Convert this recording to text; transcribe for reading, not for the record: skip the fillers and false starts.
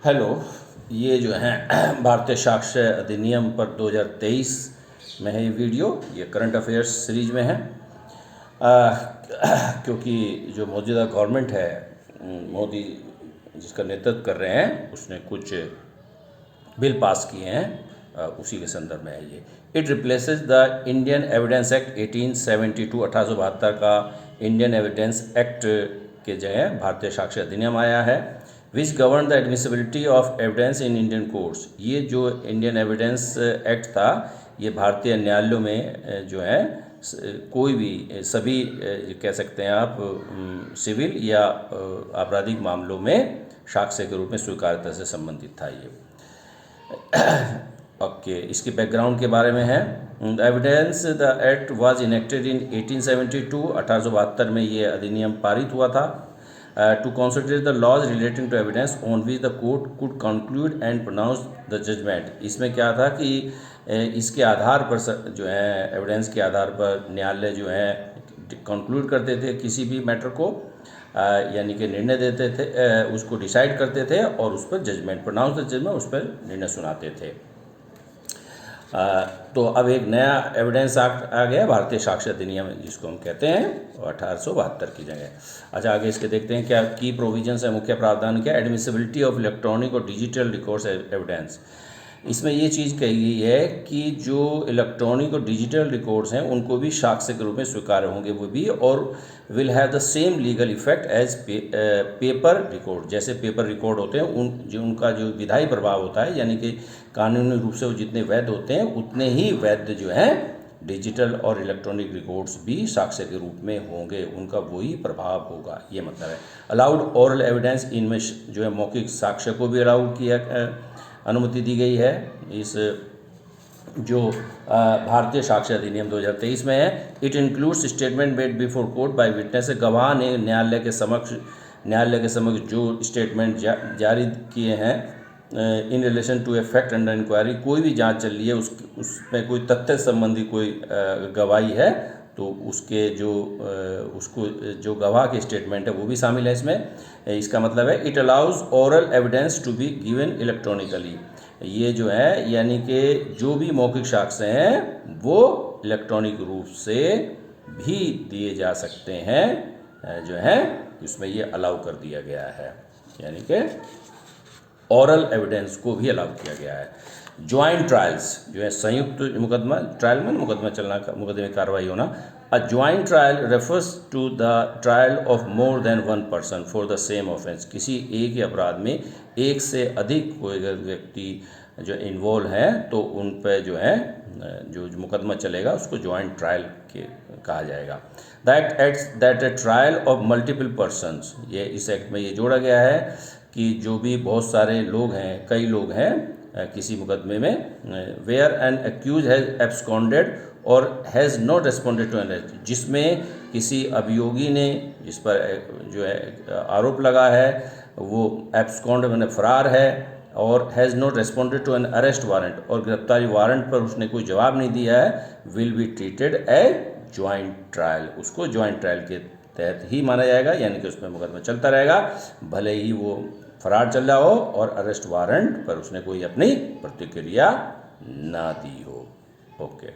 Hello. ये जो है भारतीय साक्ष्य अधिनियम पर 2023 में है ये वीडियो। ये करंट अफेयर्स सीरीज में है। क्योंकि जो मौजूदा गवर्नमेंट है, मोदी जिसका नेतृत्व कर रहे हैं, उसने कुछ बिल पास किए हैं, उसी के संदर्भ में है ये। It replaces the Indian evidence act 1872 1872 का इंडियन एविडेंस एक्ट के जगह भारतीय साक्ष्य अधिनियम आया है। Which govern the admissibility of evidence in Indian courts. ये जो इंडियन एविडेंस एक्ट था, ये भारतीय न्यायालयों में जो है कोई भी सभी कह सकते हैं आप सिविल या आपराधिक मामलों में साक्ष्य के रूप में स्वीकार्यता से संबंधित था ये। ओके, इसके बैकग्राउंड के बारे में है। Evidence the act was enacted in 1872 1872 में ये अधिनियम पारित हुआ था। To consider the laws relating to evidence on which the court could conclude and pronounce the judgment. इसमें क्या था कि इसके आधार पर जो है एविडेंस के आधार पर न्यायालय जो है कंक्लूड करते थे किसी भी मैटर को, यानी कि निर्णय देते थे, उसको डिसाइड करते थे और उस पर जजमेंट प्रोनाउंस द जजमेंट, उस पर निर्णय सुनाते थे। तो अब एक नया एविडेंस एक्ट आ गया, भारतीय साक्ष्य अधिनियम जिसको हम कहते हैं, 1872 की जगह। अच्छा, आगे इसके देखते हैं क्या की प्रोविजंस है, मुख्य प्रावधान क्या। एडमिसिबिलिटी ऑफ इलेक्ट्रॉनिक और डिजिटल रिकॉर्ड्स एविडेंस। इसमें ये चीज़ कही गई है कि जो इलेक्ट्रॉनिक और डिजिटल रिकॉर्ड्स हैं उनको भी साक्ष्य के रूप में स्वीकार्य होंगे वो भी, और will have the same legal effect as paper record. जैसे पेपर रिकॉर्ड होते हैं उनका जो विधायी प्रभाव होता है, यानी कि कानूनी रूप से वो जितने वैध होते हैं उतने ही वैध जो हैं डिजिटल और इलेक्ट्रॉनिक रिकॉर्ड्स भी साक्ष्य के रूप में होंगे, उनका वही प्रभाव होगा, ये मतलब है। अलाउड ओरल एविडेंस, इनमें जो है मौखिक साक्ष्य को भी अलाउड किया, अनुमति दी गई है इस जो भारतीय साक्ष्य अधिनियम 2023 में है। It includes statement made before court by witness. गवाह ने न्यायालय के समक्ष जो स्टेटमेंट जारी किए हैं in relation to a fact under inquiry, कोई भी जांच चल रही है उसमें कोई तथ्य संबंधी कोई गवाही है तो उसके उसको जो गवाह के स्टेटमेंट है वो भी शामिल है इसमें। इसका मतलब है it allows oral evidence to be given electronically. ये जो है यानी कि जो भी मौखिक साक्ष्य हैं वो इलेक्ट्रॉनिक रूप से भी दिए जा सकते हैं, जो है इसमें ये अलाउ कर दिया गया है, यानी कि ओरल एविडेंस को भी अलाउ किया गया है। ज्वाइंट ट्रायल्स जो है संयुक्त मुकदमा, ट्रायल में मुकदमा चलना, मुकदमे में कार्रवाई होना। A joint trial refers to the trial of more than one person for the same offence. किसी एक ही अपराध में एक से अधिक कोई व्यक्ति जो इन्वॉल्व हैं तो उन पर जो है जो मुकदमा चलेगा उसको ज्वाइंट ट्रायल कहा जाएगा। That A trial of multiple persons, ये इस एक्ट में ये जोड़ा गया है कि जो भी बहुत सारे लोग हैं, कई लोग हैं किसी मुकदमे में, where an accused has absconded और has not responded to an arrest, जिसमें किसी अभियोगी ने जिस पर जो है आरोप लगा है वो एब्सकॉन्ड मैंने फरार है और has not responded to an arrest warrant, और गिरफ्तारी वारंट पर उसने कोई जवाब नहीं दिया है, will be treated A joint trial. उसको ज्वाइंट ट्रायल के तहत ही माना जाएगा, यानी कि उसमें मुकदमा चलता रहेगा भले ही वो फरार चल रहा हो और अरेस्ट वारंट पर उसने कोई अपनी प्रतिक्रिया ना दी हो। ओके।